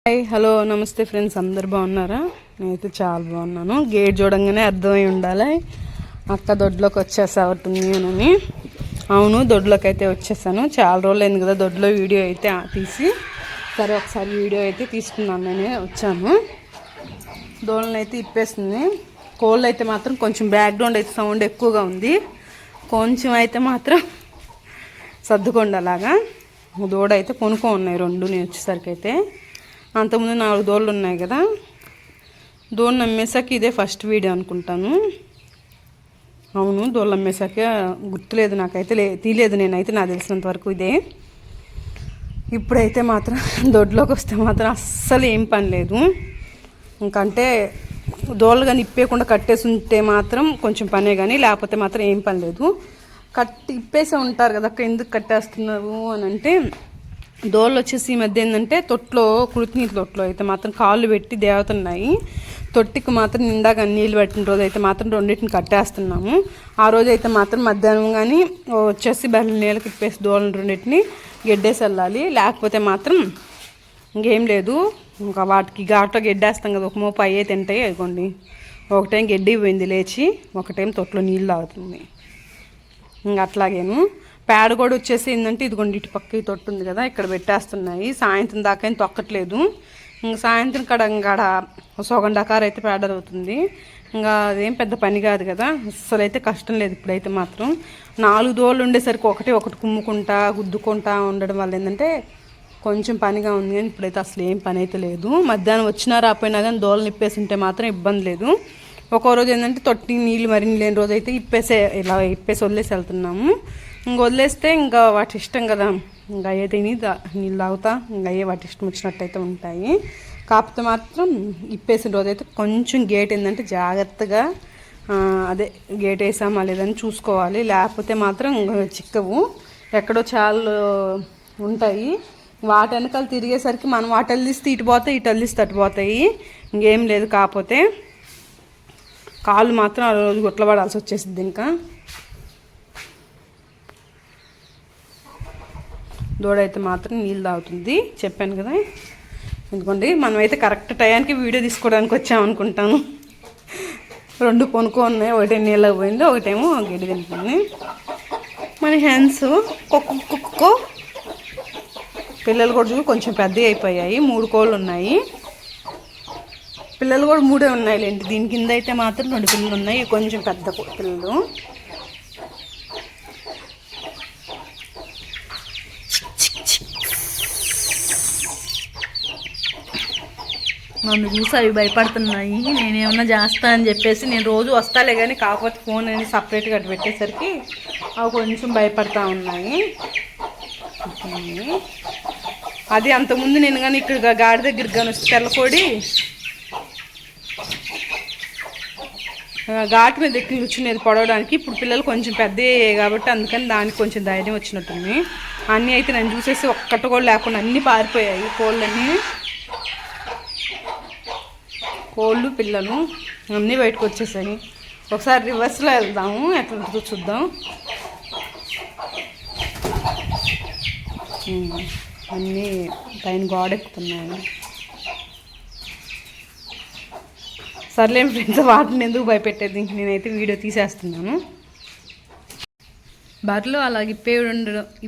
Hi hello నమస్తే friends, అందరు బాగున్నారా? నేనైతే చాలా బాగున్నాను. గేట్ చూడంగానే అర్థమై ఉండాలి అక్క దొడ్లోకి వచ్చేసావుతుంది అని. అవును, దొడ్లోకి అయితే వచ్చేసాను. చాలా రోజులు అయింది కదా దొడ్లో వీడియో అయితే తీసి. సరే ఒకసారి వీడియో అయితే తీసుకున్నాను, నేనే వచ్చాను. దోళ్ళని అయితే ఇప్పేస్తుంది. కోళ్ళు అయితే మాత్రం కొంచెం బ్యాక్గ్రౌండ్ అయితే సౌండ్ ఎక్కువగా ఉంది. కొంచెం అయితే మాత్రం సర్దుకోండి అలాగా. దూడ అయితే కొనుక్కో ఉన్నాయి రెండు నేను వచ్చేసరికి అయితే. అంతకుముందు 4 దోళ్ళు ఉన్నాయి కదా, దోళ్ళు అమ్మేసాక ఇదే ఫస్ట్ వీడియో అనుకుంటాను. అవును, దోళ్ళు అమ్మేసాక గుర్తులేదు నాకైతే, తీయలేదు నేనైతే, నాకు తెలిసినంత వరకు ఇదే. ఇప్పుడైతే మాత్రం దొడ్లోకి వస్తే మాత్రం అస్సలు ఏం పని లేదు. ఇంకంటే దోళ్ళు కానీ ఇప్పేయకుండా కట్టేసి ఉంటే మాత్రం కొంచెం పనే, కానీ లేకపోతే మాత్రం ఏం పని లేదు. ఇప్పేసే ఉంటారు కదా, ఎందుకు కట్టేస్తున్నారు అని అంటే, దోళ్ళు వచ్చేసి ఈ మధ్య ఏంటంటే తొట్లో, కుళితినీటి తొట్లో అయితే మాత్రం కాళ్ళు పెట్టి దేవతున్నాయి. తొట్టికి మాత్రం నిండాగా నీళ్ళు పెట్టిన రోజు అయితే మాత్రం రెండింటిని కట్టేస్తున్నాము. ఆ రోజు అయితే మాత్రం మధ్యాహ్నం కానీ వచ్చేసి బెల్లం నీళ్ళకి ఇప్పేసి దోళ్ళని రెండింటిని గెడ్డేసి వెళ్ళాలి. లేకపోతే మాత్రం ఇంకేం లేదు. ఇంకా వాటికి ఘాట్లో గెడ్డేస్తాం కదా, ఒక మోపు అయ్యే తింటాయి. అయిపోండి, ఒకటేం గడ్డి పోయింది లేచి, ఒకటేం తొట్లో నీళ్ళు తాగుతుంది. ఇంకా అట్లాగేను పేడ కూడా వచ్చేసి ఏంటంటే ఇదిగోండి ఇటు పక్క తొట్టు ఉంది కదా, ఇక్కడ పెట్టేస్తున్నాయి. సాయంత్రం దాకా ఏం తొక్కట్లేదు. ఇంకా సాయంత్రం కడ సగం డకారు అయితే పేడ అవుతుంది. ఇంకా అదేం పెద్ద పని కాదు కదా, అస్సలు అయితే కష్టం లేదు. ఇప్పుడైతే మాత్రం 4 దోళ్ళు ఉండేసరికి ఒకటి కుమ్ముకుంటా గుద్దుకుంటా ఉండడం వల్ల ఏంటంటే కొంచెం పనిగా ఉంది. కానీ ఇప్పుడైతే అసలు ఏం పని అయితే లేదు. మధ్యాహ్నం వచ్చినా రాపోయినా కానీ దోళ్ళు నిప్పేసి ఉంటే మాత్రం ఇబ్బంది లేదు. ఒక్కో రోజు ఏంటంటే తొట్టి నీళ్ళు మరిన్ని లేని రోజు అయితే ఇలా ఇప్పేసి వదిలేసి వెళ్తున్నాము. ఇంక వదిలేస్తే ఇంకా వాటి ఇష్టం కదా, ఇంకా అయ్యే తిని నీళ్ళు తాగుతా, ఇంకా అయ్యే వాటి ఇష్టం వచ్చినట్టయితే ఉంటాయి. కాకపోతే మాత్రం ఇప్పేసిన రోజు అయితే కొంచెం గేట్ ఏంటంటే జాగ్రత్తగా అదే గేట్ వేసామా లేదని చూసుకోవాలి. లేకపోతే మాత్రం చిక్కవు, ఎక్కడో చాలా ఉంటాయి. వాటి వెనకాల తిరిగేసరికి మనం వాటి అల్లిస్తే ఇటు పోతాయి, ఇటు అల్లిస్తే అటు పోతాయి. ఇంకేం లేదు. కాకపోతే కాళ్ళు మాత్రం ఆ రోజు గుట్లబడాల్సి వచ్చేసింది. ఇంకా దూడ అయితే మాత్రం నీళ్ళు తాగుతుంది, చెప్పాను కదా. ఎందుకంటే మనమైతే కరెక్ట్ టయానికి వీడియో తీసుకోవడానికి వచ్చామనుకుంటాను. 2 కొనుక్కొని, ఒకటే నీళ్ళకి పోయింది, ఒకటేమో గడ్డి తింటుంది. మన హ్యాండ్స్ కుక్కో పిల్లలు కూడా కొంచెం పెద్దవి అయిపోయాయి. 3 కోళ్ళు ఉన్నాయి, పిల్లలు కూడా 3 ఉన్నాయిలేండి. దీని కింద అయితే మాత్రం 2 పిల్లలు ఉన్నాయి, కొంచెం పెద్ద పిల్లలు. నన్ను చూసి అవి భయపడుతున్నాయి. నేనేమన్నా చేస్తా అని చెప్పేసి నేను రోజు వస్తాలే కానీ, కాకపోతే ఫోన్ అనేది సపరేట్గా అటు పెట్టేసరికి అవి కొంచెం భయపడతా ఉన్నాయి. అది అంతకుముందు నేను కానీ ఇక్కడ గాడి దగ్గరికి కానీ వస్తే తెల్లకోడి ఘాటు మీద ఎక్కి కూర్చునేది పొడవడానికి. ఇప్పుడు పిల్లలు కొంచెం పెద్ద అయ్యాయి కాబట్టి అందుకని దానికి కొంచెం ధైర్యం వచ్చినట్టుంది. అన్నీ అయితే నేను చూసేసి ఒక్కటి కూడా లేకుండా అన్నీ పారిపోయాయి. కోళ్ళు పిల్లలు అన్నీ బయటకు వచ్చేసాయి. ఒకసారి రివర్స్లో వెళ్దాము, ఎట్లా చూద్దాం. అన్నీ పైన గోడ ఎక్కుతున్నాయి. సర్లేం ఫ్రెండ్స్, వాటిని ఎందుకు భయపెట్టేది, ఇంక నేనైతే వీడియో తీసేస్తున్నాను. బర్రెలు అలా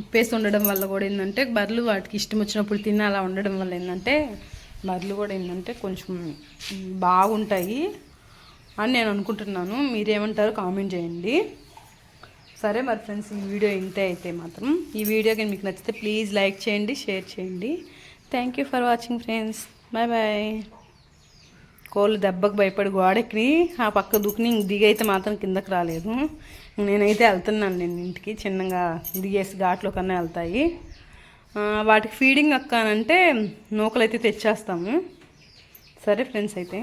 ఇప్పేసి ఉండడం వల్ల కూడా ఏంటంటే, బర్రెలు వాటికి ఇష్టం వచ్చినప్పుడు తిని అలా ఉండడం వల్ల ఏంటంటే, బర్రెలు కూడా ఏంటంటే కొంచెం బాగుంటాయి అని నేను అనుకుంటున్నాను. మీరేమంటారు కామెంట్ చేయండి. సరే మరి ఫ్రెండ్స్, ఈ వీడియో ఇంతే అయితే మాత్రం. ఈ వీడియో కానీ మీకు నచ్చితే ప్లీజ్ లైక్ చేయండి, షేర్ చేయండి. Thank you for watching friends, bye bye. కోళ్ళు దెబ్బకు భయపడి గోడెక్కి ఆ పక్క దుక్ని దిగైతే మాత్రం కిందకి రాలేదు. నేనైతే వెళ్తున్నాను, నేను ఇంటికి చిన్నగా దిగేసి ఘాట్లో కన్నా వెళ్తాయి. వాటికి ఫీడింగ్ అక్కానంటే నూకలైతే తెచ్చేస్తాము. సరే ఫ్రెండ్స్ అయితే.